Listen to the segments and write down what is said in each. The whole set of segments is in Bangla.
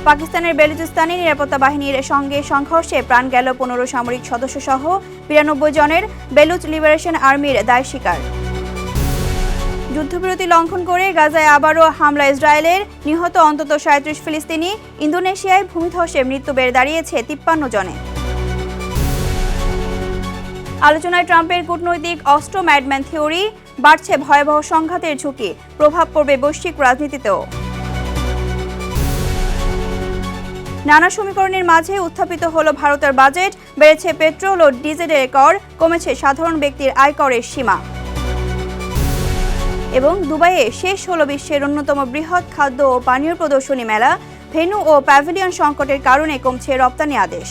পাকিস্তানের বেলুচিস্তানে নিরাপত্তা বাহিনীর সঙ্গে সংঘর্ষে প্রাণ গেল 15 সামরিক সদস্য সহ 92 জনের বেলুচ লিবারেশন আর্মির দায় স্বীকার। যুদ্ধবিরতি লঙ্ঘন করে গাজায় আবারও হামলা ইসরায়েলের, নিহত অন্তত 37 ফিলিস্তিনি। ইন্দোনেশিয়ায় ভূমিধসে মৃত্যু বেড়ে দাঁড়িয়েছে 53 জনে। আলোচনায় ট্রাম্পের কূটনৈতিক অস্ত্র ম্যাডম্যান থিওরি, বাড়ছে ভয়াবহ সংঘাতের ঝুঁকি, প্রভাব পড়বে বৈশ্বিক রাজনীতিতেও। নানা সমীকরণের মাঝে উত্থাপিত হল ভারতের বাজেট, বেড়েছে পেট্রোল ও ডিজেলের কর, কমেছে সাধারণ ব্যক্তির আয়করের সীমা। এবং দুবাইয়ে শেষ হল বিশ্বের অন্যতম বৃহৎ খাদ্য ও পানীয় প্রদর্শনী মেলা, ভেন্যু ও প্যাভিলিয়ন সংকটের কারণে কমছে রপ্তানি আদেশ।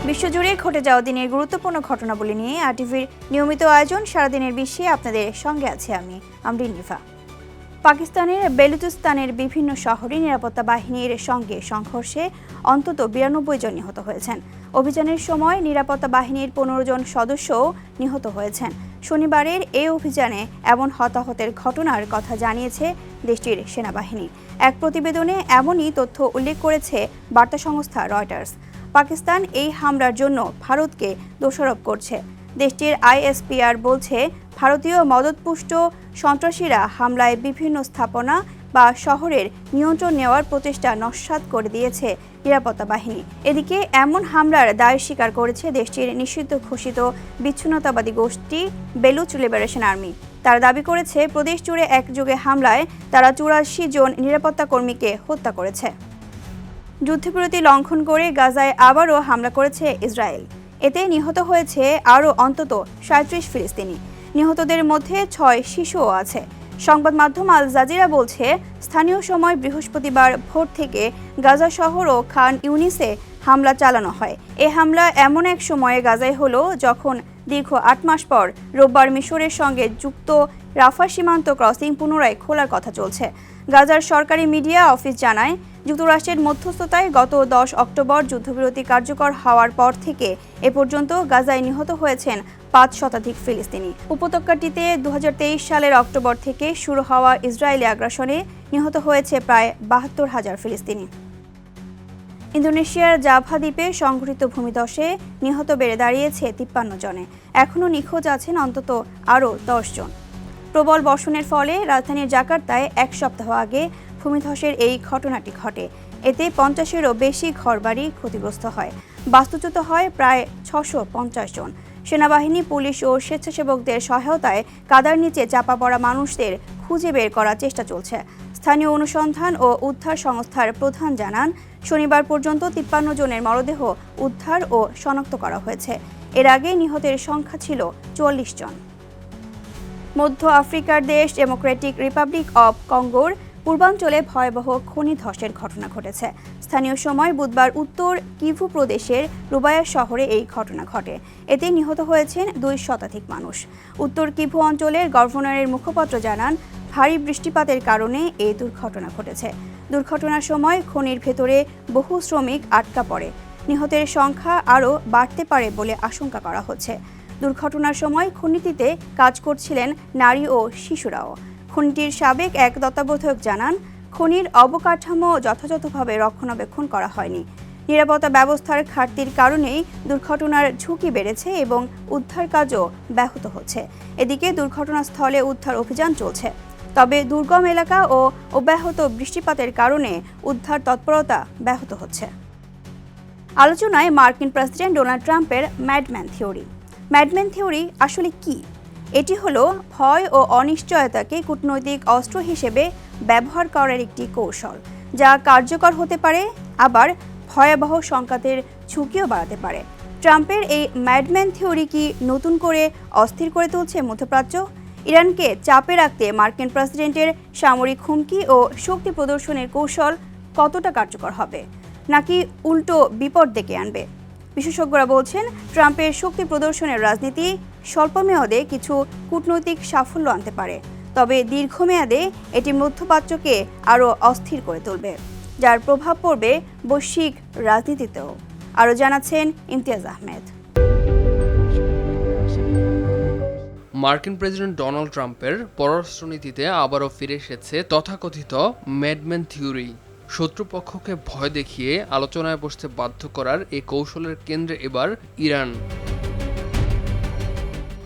বিশ্বজুড়ে ঘটে যাওয়া দিনের গুরুত্বপূর্ণ ঘটনাবলী নিয়ে আরটিভির নিয়মিত আয়োজন সারাদিনের বিশ্বে আপনাদের সঙ্গে আছে আমি আমরিন নিফা। পাকিস্তানের বেলুচিস্তানের বিভিন্ন শহরে নিরাপত্তা বাহিনীর সঙ্গে সংঘর্ষে অন্তত 92 জন নিহত হয়েছেন। অভিযানের সময় নিরাপত্তা বাহিনীর 15 জন সদস্যও নিহত হয়েছেন। শনিবারের এই অভিযানে এমন হতাহতের ঘটনার কথা জানিয়েছে দেশটির সেনাবাহিনী। এক প্রতিবেদনে এমনই তথ্য উল্লেখ করেছে বার্তা সংস্থা রয়টার্স। পাকিস্তান এই হামলার জন্য ভারতকে দোষারোপ করছে। দেশটির আইএসপিআর বলছে, ভারতীয় মদতপুষ্ট সন্ত্রাসীরা হামলায় বিভিন্ন স্থাপনা বা শহরের নিয়ন্ত্রণ নেওয়ার প্রচেষ্টা নস্যাৎ করে দিয়েছে নিরাপত্তা বাহিনী। এদিকে এমন হামলার দায় স্বীকার করেছে দেশটির নিষিদ্ধ ঘোষিত বিচ্ছিন্নতাবাদী গোষ্ঠী বেলুচ লিবারেশন আর্মি। তারা দাবি করেছে, প্রদেশ জুড়ে একযোগে হামলায় তারা 84 জন নিরাপত্তা কর্মীকে হত্যা করেছে। যুদ্ধবিরতি লঙ্ঘন করে গাজায় আবারও হামলা করেছে ইসরায়েল। এতে নিহত হয়েছে আরও অন্তত 37 ফিলিস্তিনি। নিহতদের মধ্যে 6 শিশুও আছে। সংবাদ মাধ্যম আল জাজিরা বলছে, স্থানীয় সময় বৃহস্পতিবার ভোর থেকে গাজা শহর ও খান ইউনিসে হামলা চালানো হয়। এ হামলা এমন এক সময়ে গাজায় হলো যখন দীর্ঘ 8 মাস পর রোববার মিশরের সঙ্গে যুক্ত রাফা সীমান্ত ক্রসিং পুনরায় খোলার কথা চলছে। গাজার সরকারি মিডিয়া অফিস জানায়, যুক্তরাষ্ট্রের মধ্যস্থতায় গত 10 অক্টোবর যুদ্ধবিরতি কার্যকর হওয়ার পর থেকে এ পর্যন্ত গাজায় নিহত হয়েছেন 5 শতাধিক ফিলিস্তিনি। উপত্যকাটিতে 2023 সালের অক্টোবর থেকে শুরু হওয়া ইসরায়েলি আগ্রাসনে নিহত হয়েছে প্রায় 72,000 ফিলিস্তিনি। ইন্দোনেশিয়ার জাভা দ্বীপে সংঘটিত ভূমিধসে নিহত বেড়ে দাঁড়িয়েছে 53 জনে। এখনও নিখোঁজ আছেন অন্তত আরও 10 জন। প্রবল বর্ষণের ফলে রাজধানীর জাকার্তায় 1 সপ্তাহ আগে ভূমিধসের এই ঘটনাটি ঘটে। এতে 50-এরও বেশি ঘরবাড়ি ক্ষতিগ্রস্ত হয়। বাস্তুচ্যুত হয় প্রায় 650 জন। সেনাবাহিনী, পুলিশ ও স্বেচ্ছাসেবকদের সহায়তায় কাদার নিচে চাপা পড়া মানুষদের খুঁজে বের করার চেষ্টা চলছে। স্থানীয় অনুসন্ধান ও উদ্ধার সংস্থার প্রধান জানান, শনিবার পর্যন্ত 53 জনের মরদেহ উদ্ধার ও শনাক্ত করা হয়েছে। এর আগে নিহতের সংখ্যা ছিল 44 জন। মধ্য আফ্রিকার দেশ ডেমোক্রেটিক রিপাবলিক অব কঙ্গোর পূর্বাঞ্চলে ভয়াবহ খনি ধসের ঘটনা ঘটেছে। স্থানীয় সময় বুধবার উত্তর কিভু প্রদেশের রুবায়া শহরে এই ঘটনা ঘটে। এতে নিহত হয়েছেন 2 শতাধিক মানুষ। উত্তর কিভু অঞ্চলের গভর্নরের মুখপাত্র জানান, ভারী বৃষ্টিপাতের কারণে এই দুর্ঘটনা ঘটেছে। দুর্ঘটনার সময় খনির ভেতরে বহু শ্রমিক আটকা পড়ে। নিহতের সংখ্যা আরও বাড়তে পারে বলে আশঙ্কা করা হচ্ছে। দুর্ঘটনার সময় খনিটিতে কাজ করছিলেন নারী ও শিশুরাও। খনিটির সাবেক এক তত্ত্বাবধায়ক জানান, খনির অবকাঠামো যথাযথভাবে রক্ষণাবেক্ষণ করা হয়নি। নিরাপত্তা ব্যবস্থার ঘাটতির কারণেই দুর্ঘটনার ঝুঁকি বেড়েছে এবং উদ্ধার কাজও ব্যাহত হচ্ছে। এদিকে দুর্ঘটনাস্থলে উদ্ধার অভিযান চলছে। তবে দুর্গম এলাকা ও অব্যাহত বৃষ্টিপাতের কারণে উদ্ধার তৎপরতা ব্যাহত হচ্ছে। আলোচনায় মার্কিন প্রেসিডেন্ট ডোনাল্ড ট্রাম্পের ম্যাডম্যান থিওরি। ম্যাডম্যান থিওরি আসলে কি? এটি হলো ভয় ও অনিশ্চয়তাকে কূটনৈতিক অস্ত্র হিসেবে ব্যবহার করার একটি কৌশল, যা কার্যকর হতে পারে, আবার ভয়াবহ সংঘাতের ঝুঁকিও বাড়াতে পারে। ট্রাম্পের এই ম্যাডম্যান থিওরি কি নতুন করে অস্থির করে তুলছে মধ্যপ্রাচ্য? ইরানকে চাপে রাখতে মার্কিন প্রেসিডেন্টের সামরিক হুমকি ও শক্তি প্রদর্শনের কৌশল কতটা কার্যকর হবে, নাকি উল্টো বিপদ ডেকে আনবে? বিশেষজ্ঞরা বলছেন, ট্রাম্পের শক্তি প্রদর্শনের রাজনীতি স্বল্পমেয়াদে কিছু কূটনৈতিক সাফল্য আনতে পারে, তবে দীর্ঘমেয়াদে এটি মধ্যপ্রাচ্যকে আরও অস্থির করে তুলবে, যার প্রভাব পড়বে বৈশ্বিক রাজনীতিতেও। আরও জানাচ্ছেন ইমতিয়াজ আহমেদ। মার্কিন প্রেসিডেন্ট ডোনাল্ড ট্রাম্পের পররাষ্ট্রনীতিতে আবারও ফিরে এসেছে তথাকথিত ম্যাডম্যান থিওরি। শত্রুপক্ষকে ভয় দেখিয়ে আলোচনায় বসতে বাধ্য করার এই কৌশলের কেন্দ্রে এবার ইরান।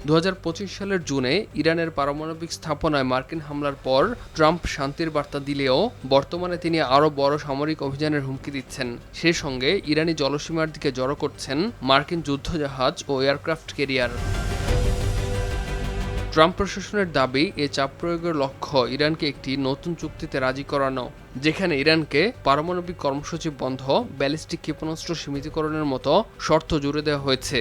2025 সালের জুনে ইরানের পারমাণবিক স্থাপনায় মার্কিন হামলার পর ট্রাম্প শান্তির বার্তা দিলেও বর্তমানে তিনি আরও বড় সামরিক অভিযানের হুমকি দিচ্ছেন। সেই সঙ্গে ইরানি জলসীমার দিকে জড়ো করছেন মার্কিন যুদ্ধজাহাজ ও এয়ারক্রাফট ক্যারিয়ার। ট্রাম্প প্রশাসনের দাবি, এ চাপ প্রয়োগের লক্ষ্য ইরানকে একটি নতুন চুক্তিতে রাজি করানো, যেখানে ইরানকে পারমাণবিক কর্মসূচি বন্ধ, ব্যালিস্টিক ক্ষেপণাস্ত্র সীমিতকরণের মতো শর্ত জুড়ে দেওয়া হয়েছে।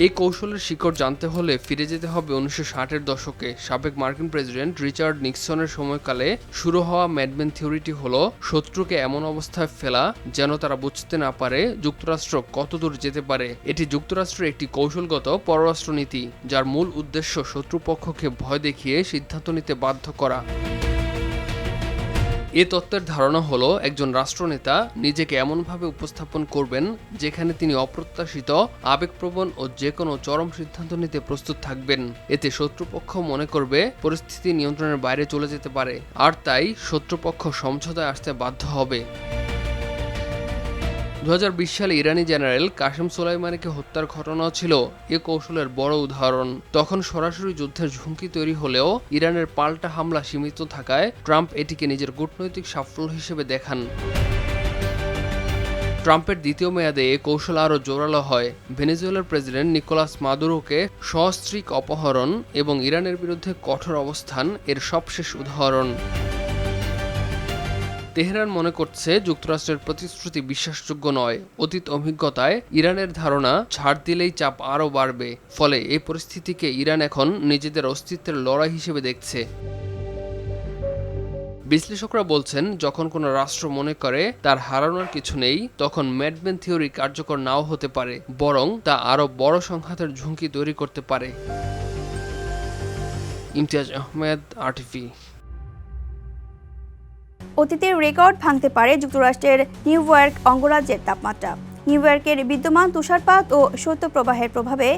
এই কৌশলের শিকড় জানতে হলে ফিরে যেতে হবে 1960-এর দশকে। সাবেক মার্কিন প্রেসিডেন্ট রিচার্ড নিক্সনের সময়কালে শুরু হওয়া ম্যাডম্যান থিওরিটি হলো শত্রুকে এমন অবস্থায় ফেলা যেন তারা বুঝতে না পারে যুক্তরাষ্ট্র কতদূর যেতে পারে। এটি যুক্তরাষ্ট্রের একটি কৌশলগত পররাষ্ট্রনীতি, যার মূল উদ্দেশ্য শত্রুপক্ষকে ভয় দেখিয়ে সিদ্ধান্ত নিতে বাধ্য করা। এ তত্ত্বের ধারণা হলো একজন রাষ্ট্রনেতা নিজেকে এমনভাবে উপস্থাপন করবেন যেখানে তিনি অপ্রত্যাশিত, আবেগপ্রবণ ও যে কোনো চরম সিদ্ধান্ত নিতে প্রস্তুত থাকবেন। এতে শত্রুপক্ষ মনে করবে পরিস্থিতি নিয়ন্ত্রণের বাইরে চলে যেতে পারে, আর তাই শত্রুপক্ষ সমঝোতায় আসতে বাধ্য হবে। 2020 সালে ইরানি জেনারেল কাসেম সোলাইমানিকে হত্যার ঘটনাও ছিল এ কৌশলের বড় উদাহরণ। তখন সরাসরি যুদ্ধের ঝুঁকি তৈরি হলেও ইরানের পাল্টা হামলা সীমিত থাকায় ট্রাম্প এটিকে নিজের কূটনৈতিক সাফল্য হিসেবে দেখান। ট্রাম্পের দ্বিতীয় মেয়াদে এ কৌশল আরও জোরালো হয়। ভেনেজুয়েলার প্রেসিডেন্ট নিকোলাস মাদুরোকে সস্ত্রীক অপহরণ এবং ইরানের বিরুদ্ধে কঠোর অবস্থান এর সবশেষ উদাহরণ। তেহরান মনে করছে যুক্তরাষ্ট্রের প্রতিশ্রুতি বিশ্বাসযোগ্য নয়। অতীত অভিজ্ঞতায় ইরানের ধারণা ছাড় দিলেই চাপ আরও বাড়বে। ফলে এই পরিস্থিতিকে ইরান এখন নিজেদের অস্তিত্বের লড়াই হিসেবে দেখছে। বিশ্লেষকরা বলছেন, যখন কোনো রাষ্ট্র মনে করে তার হারানোর কিছু নেই, তখন ম্যাডম্যান থিওরি কার্যকর নাও হতে পারে, বরং তা আরও বড় সংঘাতের ঝুঁকি তৈরি করতে পারে। ইমতিয়াজ আহমেদ, RTV। অতীতের রেকর্ড ভাঙতে পারে যুক্তরাষ্ট্রের নিউ ইয়র্ক অঙ্গরাজ্যের তাপমাত্রা। নিউ ইয়র্কের বিদ্যমান তুষারপাত ও শৈত্যপ্রবাহের প্রভাবে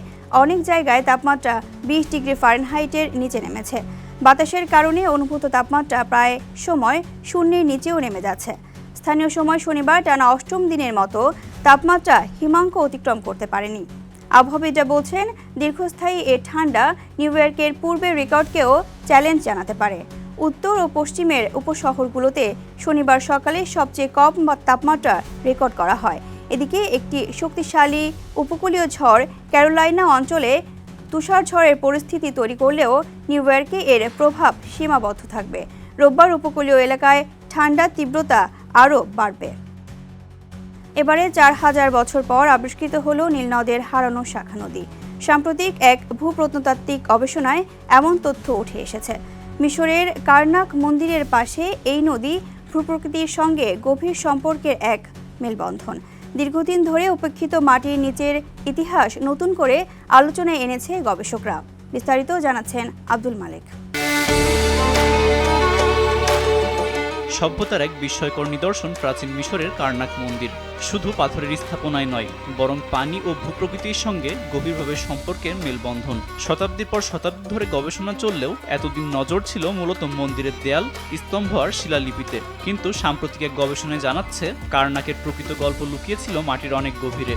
অনেক জায়গায় তাপমাত্রা 20 ডিগ্রি ফারেনহাইটের নিচে নেমেছে। বাতাসের কারণে অনুভূত তাপমাত্রা প্রায় সময় শূন্যের নিচেও নেমে যাচ্ছে। স্থানীয় সময় শনিবার টানা 8ম দিনের মতো তাপমাত্রা হিমাঙ্ক অতিক্রম করতে পারেনি। আবহাওয়াবিদরা বলছেন, দীর্ঘস্থায়ী এ ঠান্ডা নিউ ইয়র্কের পূর্বের রেকর্ডকেও চ্যালেঞ্জ জানাতে পারে। উত্তর ও পশ্চিমের উপশহরগুলোতে শনিবার সকালে সবচেয়ে কম তাপমাত্রা রেকর্ড করা হয়। এদিকে একটি শক্তিশালী উপকূলীয় ঝড় ক্যারোলাইনা অঞ্চলে তুষার ঝড়ের পরিস্থিতি তৈরি করলেও নিউ ইয়র্কে এর প্রভাব সীমাবদ্ধ থাকবে। রোববার উপকূলীয় এলাকায় ঠান্ডার তীব্রতা আরও বাড়বে। এবারে 4000 বছর পর আবিষ্কৃত হল নীলনদের হারানো শাখা নদী। সাম্প্রতিক এক ভূপ্রত্নতাত্ত্বিক গবেষণায় এমন তথ্য উঠে এসেছে। মিশরের কারনাক মন্দিরের পাশে এই নদী ভূপ্রকৃতির সঙ্গে গভীর সম্পর্কের এক মেলবন্ধন। দীর্ঘদিন ধরে উপেক্ষিত মাটির নিচের ইতিহাস নতুন করে আলোচনায় এনেছে গবেষকরা। বিস্তারিত জানাচ্ছেন আব্দুল মালেক। সভ্যতার এক বিস্ময়কর নিদর্শন প্রাচীন মিশরের কারনাক মন্দির। শুধু পাথরের স্থাপনায় নয়, বরং পানি ও ভূপ্রকৃতির সঙ্গে গভীরভাবে সম্পর্কের মেলবন্ধন। শতাব্দীর পর শতাব্দী ধরে গবেষণা চললেও এতদিন নজর ছিল মূলত মন্দিরের দেয়াল, স্তম্ভ আর শিলালিপিতে। কিন্তু সাম্প্রতিক এক গবেষণায় জানাচ্ছে, কারনাকের প্রকৃত গল্প লুকিয়েছিল মাটির অনেক গভীরে।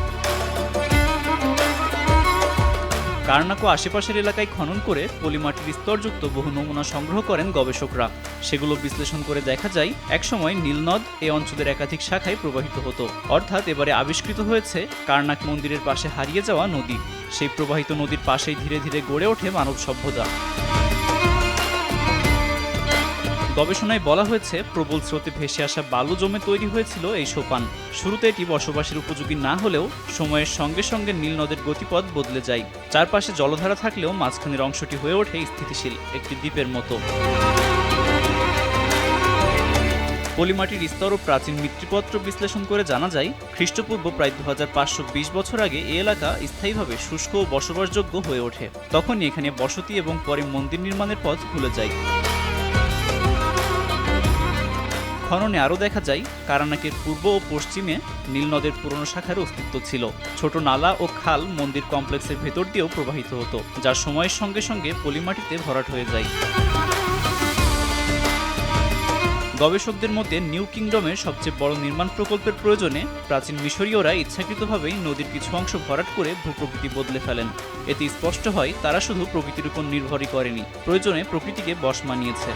কারনাক ও আশেপাশের এলাকায় খনন করে পলিমাটির স্তরযুক্ত বহু নমুনা সংগ্রহ করেন গবেষকরা। সেগুলো বিশ্লেষণ করে দেখা যায়, একসময় নীলনদ এই অঞ্চলের একাধিক শাখায় প্রবাহিত হতো। অর্থাৎ এবারে আবিষ্কৃত হয়েছে কারনাক মন্দিরের পাশে হারিয়ে যাওয়া নদী। সেই প্রবাহিত নদীর পাশেই ধীরে ধীরে গড়ে ওঠে মানব সভ্যতা। গবেষণায় বলা হয়েছে, প্রবল স্রোতে ভেসে আসা বালু জমে তৈরি হয়েছিল এই সোপান। শুরুতে এটি বসবাসের উপযোগী না হলেও সময়ের সঙ্গে সঙ্গে নীল নদের গতিপথ বদলে যায়। চারপাশে জলধারা থাকলেও মাঝখানের অংশটি হয়ে ওঠে স্থিতিশীল একটি দ্বীপের মতো। পলিমাটির স্তর ও প্রাচীন মৃৎপত্র বিশ্লেষণ করে জানা যায়, খ্রিস্টপূর্ব প্রায় 2520 বছর আগে এই এলাকা স্থায়ীভাবে শুষ্ক ও বসবাসযোগ্য হয়ে ওঠে। তখনই এখানে বসতি এবং পরে মন্দির নির্মাণের পথ খুলে যায়। খননে আরও দেখা যায় কারানাকের পূর্ব ও পশ্চিমে নীল নদের পুরনো শাখার অস্তিত্ব ছিল। ছোট নালা ও খাল মন্দির কমপ্লেক্সের ভেতর দিয়েও প্রবাহিত হতো, যা সময়ের সঙ্গে সঙ্গে পলিমাটিতে ভরাট হয়ে যায়। গবেষকদের মধ্যে নিউ কিংডমের সবচেয়ে বড় নির্মাণ প্রকল্পের প্রয়োজনে প্রাচীন মিশরীয়রা ইচ্ছাকৃতভাবেই নদীর কিছু অংশ ভরাট করে ভূপ্রকৃতি বদলে ফেলেন। এতে স্পষ্ট হয় তারা শুধু প্রকৃতির উপর নির্ভরই করেনি, প্রয়োজনে প্রকৃতিকে বশ মানিয়েছে।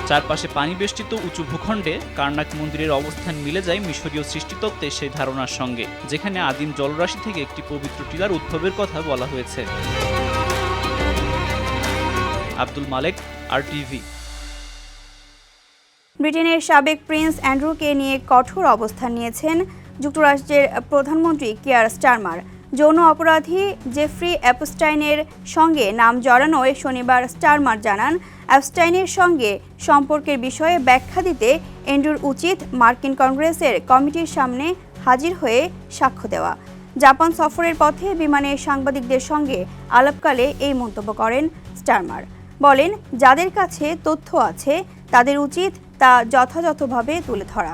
চারপাশে পানি বেষ্টিত উঁচু ভূখণ্ডে কার্নাক মন্দিরের অবস্থান মিলে যায় মিশরীয় সৃষ্টিতত্ত্বের সেই ধারণার সঙ্গে, যেখানে আদিম জলরাশি থেকে একটি পবিত্র টিলার উদ্ভবের কথা বলা হয়েছে। আব্দুল মালেক, RTV। ব্রিটেনের সাবেক প্রিন্স অ্যান্ড্রুকে নিয়ে কঠোর অবস্থান নিয়েছেন যুক্তরাষ্ট্রের প্রধানমন্ত্রী কিয়ার স্টারমার। যৌন অপরাধী জেফ্রি অ্যাপস্টাইনের সঙ্গে নাম জড়ানোয় শনিবার স্টারমার জানান, অ্যাপস্টাইনের সঙ্গে সম্পর্কের বিষয়ে ব্যাখ্যা দিতে অ্যান্ড্রুর উচিত মার্কিন কংগ্রেসের কমিটির সামনে হাজির হয়ে সাক্ষ্য দেওয়া। জাপান সফরের পথে বিমানে সাংবাদিকদের সঙ্গে আলাপকালে এই মন্তব্য করেন স্টারমার। বলেন, যাদের কাছে তথ্য আছে তাদের উচিত তা যথাযথভাবে তুলে ধরা।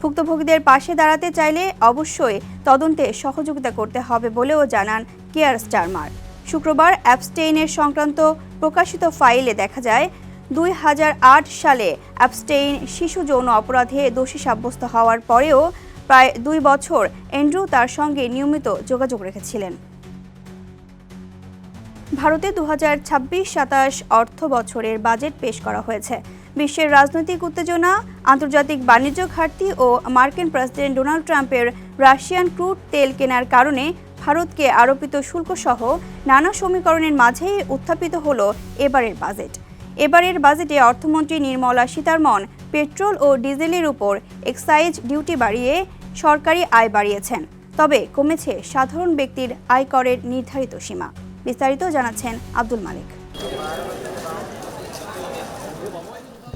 ভুক্তভোগীদের পাশে দাঁড়াতে চাইলে অবশ্যই তদন্তে সহযোগিতা করতে হবে বলেও জানান কিয়ার স্টারমার। শুক্রবার অ্যাপস্টেইনের সংক্রান্ত প্রকাশিত ফাইলে দেখা যায় 2008 সালে অ্যাপস্টেইন শিশু যৌন অপরাধে দোষী সাব্যস্ত হওয়ার পরেও প্রায় 2 বছর অ্যান্ড্রু তার সঙ্গে নিয়মিত যোগাযোগ রেখেছিলেন। ভারতে 2026-27 অর্থ বছরের বাজেট পেশ করা হয়েছে। বিশ্বের রাজনৈতিক উত্তেজনা, আন্তর্জাতিক বাণিজ্য ঘাটতি ও মার্কিন প্রেসিডেন্ট ডোনাল্ড ট্রাম্পের রাশিয়ান ক্রুড তেল কেনার কারণে ভারতকে আরোপিত শুল্কসহ নানা সমীকরণের মাঝেই উত্থাপিত হল এবারের বাজেট। এবারের বাজেটে অর্থমন্ত্রী নির্মলা সীতারমণ পেট্রোল ও ডিজেলের উপর এক্সাইজ ডিউটি বাড়িয়ে সরকারি আয় বাড়িয়েছেন, তবে কমেছে সাধারণ ব্যক্তির আয়করের নির্ধারিত সীমা। বিস্তারিত জানাচ্ছেন আব্দুল মালেক।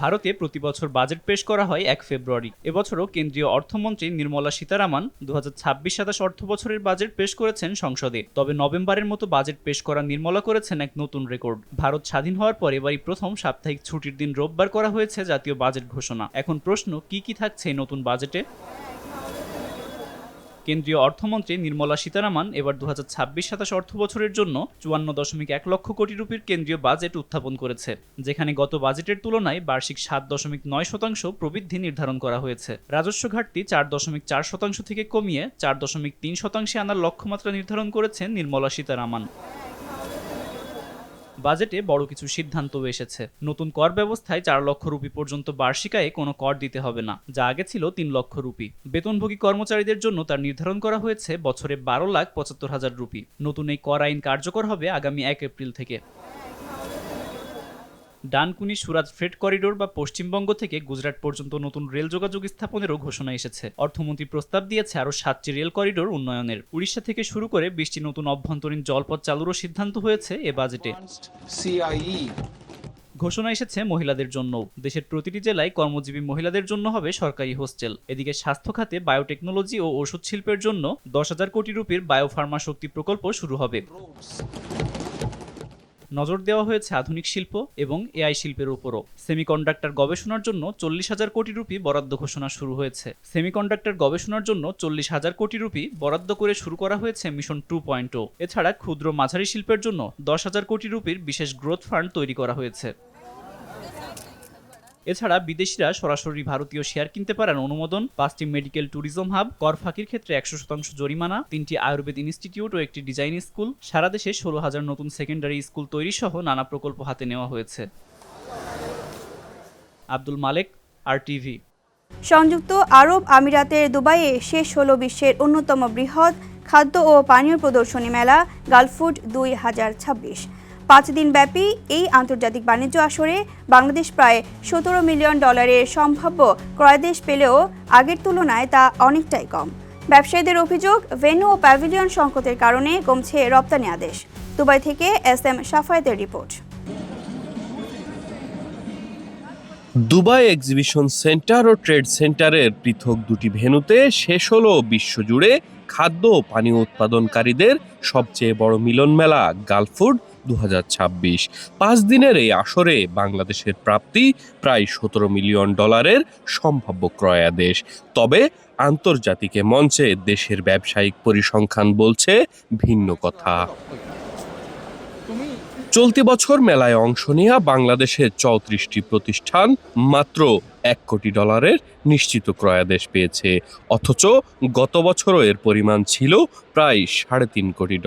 ভারতে প্রতি বছর বাজেট পেশ করা হয় 1 ফেব্রুয়ারি। এবছরও কেন্দ্রীয় অর্থমন্ত্রী নির্মলা সীতারামন 2026-27 অর্থ বছরের বাজেট পেশ করেছেন সংসদে। তবে নভেম্বরের মতো বাজেট পেশ করা নির্মলা করেছেন এক নতুন রেকর্ড। ভারত স্বাধীন হওয়ার পর এবারই প্রথম সাপ্তাহিক ছুটির দিন রোববার করা হয়েছে জাতীয় বাজেট ঘোষণা। এখন প্রশ্ন, কি থাকছে এই নতুন বাজেটে? কেন্দ্রীয় অর্থমন্ত্রী নির্মলা সীতারামন এবার 2026-27 অর্থ বছরের জন্য 54.1 লক্ষ কোটি রুপির কেন্দ্রীয় বাজেট উত্থাপন করেছে, যেখানে গত বাজেটের তুলনায় বার্ষিক 7.9% প্রবৃদ্ধি নির্ধারণ করা হয়েছে। রাজস্ব ঘাটতি 4.4% থেকে কমিয়ে 4.3% আনার লক্ষ্যমাত্রা নির্ধারণ করেছেন নির্মলা সীতারামন। বাজেটে বড় কিছু সিদ্ধান্তও এসেছে। নতুন কর ব্যবস্থায় 4 লক্ষ রুপি পর্যন্ত বার্ষিক আয়ে কোনো কর দিতে হবে না, যা আগে ছিল 3 লক্ষ রুপি। বেতনভোগী কর্মচারীদের জন্য তার নির্ধারণ করা হয়েছে বছরে 12,75,000 রুপি। নতুন এই কর আইন কার্যকর হবে আগামী 1 এপ্রিল থেকে। ডানকুনি সুরাত ফ্রেট করিডোর বা পশ্চিমবঙ্গ থেকে গুজরাট পর্যন্ত নতুন রেল যোগাযোগ স্থাপনেরও ঘোষণা এসেছে। অর্থমন্ত্রী প্রস্তাব দিয়েছে আরও 7টি রেল করিডোর উন্নয়নের। উড়িষ্যা থেকে শুরু করে 20টি নতুন অভ্যন্তরীণ জলপথ চালুরও সিদ্ধান্ত হয়েছে এ বাজেটে। ঘোষণা এসেছে মহিলাদের জন্য। দেশের প্রতিটি জেলায় কর্মজীবী মহিলাদের জন্য হবে সরকারি হোস্টেল। এদিকে স্বাস্থ্য খাতে বায়োটেকনোলজি ও ওষুধ শিল্পের জন্য 10,000 কোটি রুপির বায়োফার্মা শক্তি প্রকল্প শুরু হবে। নজর দেওয়া হয়েছে আধুনিক শিল্প এবং এআই শিল্পের উপরও। সেমিকন্ডাক্টর গবেষণার জন্য 40,000 কোটি রুপি বরাদ্দ ঘোষণা শুরু হয়েছে। সেমিকন্ডাক্টর গবেষণার জন্য 40,000 কোটি রুপি বরাদ্দ করে শুরু করা হয়েছে মিশন 2.0। এছাড়া ক্ষুদ্র মাঝারি শিল্পের জন্য 10,000 কোটি রুপির বিশেষ গ্রোথ ফান্ড তৈরি করা হয়েছে। এছাড়া বিদেশিরা সরাসরি ভারতীয় শেয়ার কিনতে পারেন অনুমোদন, 5টি মেডিকেল ট্যুরিজম হাব, কর ফাঁকির ক্ষেত্রে 100% জরিমানা, 3টি আয়ুর্বেদ ইনস্টিটিউট ও একটি ডিজাইন স্কুল, সারা দেশে 16,000 নতুন সেকেন্ডারি স্কুল তৈরি সহ নানা প্রকল্প হাতে নেওয়া হয়েছে। আব্দুল মালেক, RTV। সংযুক্ত আরব আমিরাতের দুবাইয়ে শেষ হলো বিশ্বের অন্যতম বৃহৎ খাদ্য ও পানীয় প্রদর্শনী মেলা গালফুড 2026। 5 দিন ব্যাপী এই আন্তর্জাতিক বাণিজ্য আসরে বাংলাদেশ প্রায় $17 মিলিয়ন সম্ভাব্য ক্রয়দেশ পেলেও আগের তুলনায় তা অনেকটাই কম। ব্যবসায়ীদের অভিযোগ, ভেন্যু ও প্যাভিলিয়ন সংকটের কারণে কমছে রপ্তানি আদেশ। দুবাই থেকে SM সাফায়েতের রিপোর্ট। দুবাই এক্সিবিশন সেন্টার ও ট্রেড সেন্টারের পৃথক দুটি ভেন্যুতে শেষ হলো বিশ্বজুড়ে খাদ্য ও পানীয় উৎপাদনকারীদের সবচেয়ে বড় মিলন মেলা গালফুড 2026। 5 দিনের এই আসরে বাংলাদেশের প্রাপ্তি প্রায় $17 মিলিয়ন সম্ভাব্য ক্রয়াদেশ। তবে আন্তর্জাতিক মঞ্চে দেশের ব্যবসায়িক পরিসংখ্যান বলছে ভিন্ন কথা। চলতি বছর মেলায় অংশ নেওয়া বাংলাদেশের 34টি প্রতিষ্ঠান মাত্র $1 কোটি নিশ্চিত ক্রয়াদেশ পেয়েছে, অথচ গত বছরও এর পরিমাণ ছিল প্রায় $3.5 কোটি।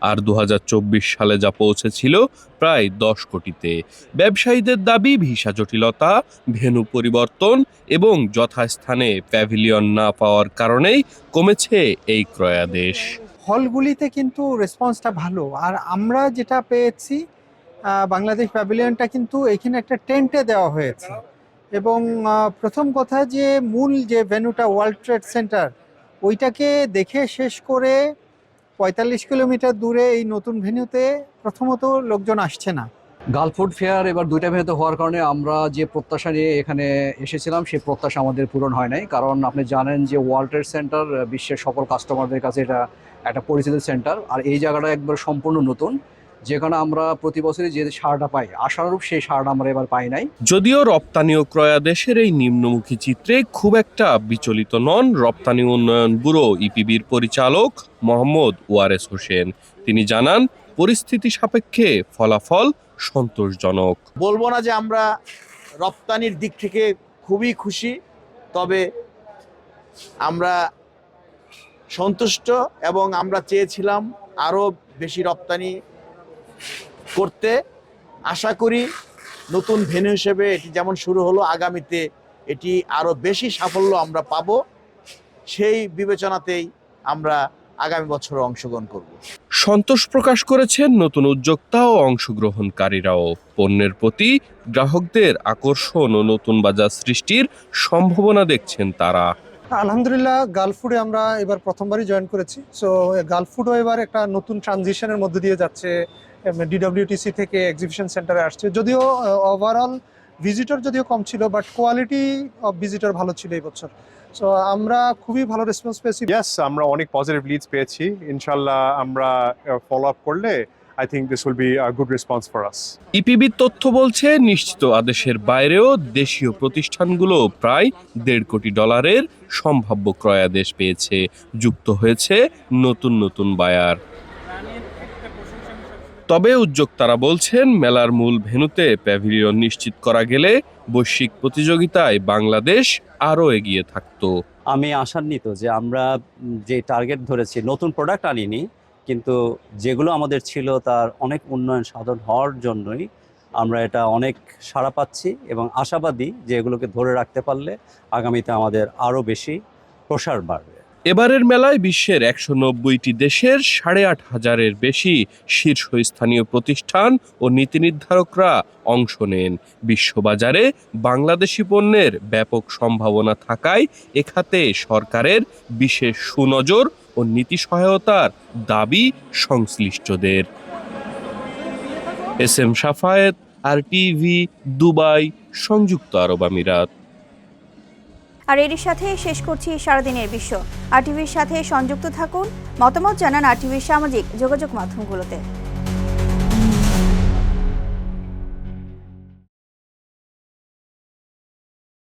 আর 2024 সালে যা পৌঁছেছিল প্রায় 10 কোটিতে। ব্যবসায়ীদের দাবি ভিসা জটিলতা, ভেন্যু পরিবর্তন এবং যথাস্থানে প্যাভিলিয়ন না পাওয়ার কারণেই কমেছে এই ক্রয়াদেশ। হলগুলিতে কিন্তু রেসপন্সটা ভালো, আর আমরা যেটা পেয়েছি বাংলাদেশ প্যাভিলিয়নটা কিন্তু এখানে একটা টেন্টে দেওয়া হয়েছে, এবং প্রথম কথা যে মূল যে ভেন্যুটা ওয়ার্ল্ড ট্রেড সেন্টার ওইটাকে দেখে শেষ করে 45 কিলোমিটার দূরে এই নতুন ভেন্যুতে প্রথমত লোকজন আসছে না। গালফ ফুড ফেয়ার এবার 2টা ভেন্যুতে হওয়ার কারণে আমরা যে প্রত্যাশা নিয়ে এখানে এসেছিলাম সেই প্রত্যাশা আমাদের পূরণ হয় নাই, কারণ আপনি জানেন যে ওয়ার্ল্ড ট্রেড সেন্টার বিশ্বের সকল কাস্টমারদের কাছে এটা একটা পরিচিত সেন্টার, আর এই জায়গাটা একবার সম্পূর্ণ নতুন, যেখানে আমরা প্রতি বছরই যে সাড়াটা পাই আশানুরূপ সেই সাড়াটা আমরা এবার পাই নাই। যদিও রপ্তানি ও ক্রয়াদেশের এই নিম্নমুখী চিত্রে খুব একটা বিচলিত নন রপ্তানি উন্নয়ন ব্যুরো ইপিবির পরিচালক মোহাম্মদ ওয়ারেস হোসেন। তিনি জানান, পরিস্থিতি সাপেক্ষে ফলাফল সন্তোষজনক। বলবো না যে আমরা রপ্তানির দিক থেকে খুবই খুশি, তবে আমরা সন্তুষ্ট এবং আমরা চেয়েছিলাম আরও বেশি রপ্তানি করতে। আশা করি নতুন ভেন্যু হিসেবে এটি যেমন শুরু হলো, আগামীতে এটি আরও বেশি সাফল্য আমরা পাব, সেই বিবেচনাতেই আমরা আগামী বছর অংশগ্রহণ করব। সন্তোষ প্রকাশ করেছেন নতুন উদ্যোক্তা ও অংশগ্রহণকারীরাও। পণ্যের প্রতি গ্রাহকদের আকর্ষণ ও নতুন বাজার সৃষ্টির সম্ভাবনা দেখছেন তারা। আলহামদুলিল্লাহ, গালফ ফুডে আমরা এবার প্রথমবারই জয়েন করেছি। সো গালফ ফুডও এবার একটা নতুন ট্রানজিশনের মধ্যে দিয়ে যাচ্ছে, ডিডব্লিউটিসি থেকে এক্সিবিশন সেন্টারে আসছে। যদিও ওভারঅল ভিজিটর যদিও কম ছিল, বাট কোয়ালিটি অফ ভিজিটর ভালো ছিল এই বছর। সো আমরা খুবই ভালো রেসপন্স পেয়েছি। ইয়েস, আমরা অনেক পজিটিভ লিডস পেয়েছি। ইনশাল্লাহ আমরা ফলো আপ করলে I think this will be a good response for us. ইপিবির তথ্য বলছে, নিশ্চিত আদেশের বাইরেও দেশীয় প্রতিষ্ঠানগুলো প্রায় $1.5 কোটি সম্ভাব্য ক্রয়াদেশ পেয়েছে। যুক্ত হয়েছে নতুন নতুন বায়ার। তবে উদ্যোক্তারা বলছেন, মেলার মূল ভেন্যুতে প্যাভিলিয়ন নিশ্চিত করা গেলে বৈশ্বিক প্রতিযোগিতায় বাংলাদেশ আরও এগিয়ে থাকতো। আমি আশান্বিত যে আমরা যে টার্গেট ধরেছি, নতুন প্রোডাক্ট আনিনি, কিন্তু যেগুলো আমাদের ছিল তার অনেক উন্নয়ন সাধন হওয়ার জন্যই আমরা এটা অনেক সাড়া পাচ্ছি, এবং আশাবাদী যে এগুলোকে ধরে রাখতে পারলে আগামীতে আমাদের আরও বেশি প্রসার বাড়বে। এবারের মেলায় বিশ্বের 190টি দেশের 8,500-এর বেশি শীর্ষস্থানীয় প্রতিষ্ঠান ও নীতি নির্ধারকরা অংশ নেন। বিশ্ববাজারে বাংলাদেশি পণ্যের ব্যাপক সম্ভাবনা থাকায় এ খাতে সরকারের বিশেষ সুনজর ও নীতি সহায়তার দাবি সংশ্লিষ্টদের। এস.এম. শাফায়েত, RTV, দুবাই, সংযুক্ত আরব আমিরাত। আর এরই সাথে শেষ করছি সারাদিনের বিশ্ব। RTVর সাথে সংযুক্ত থাকুন, মতামত জানান RTVর সামাজিক যোগাযোগ মাধ্যমগুলোতে।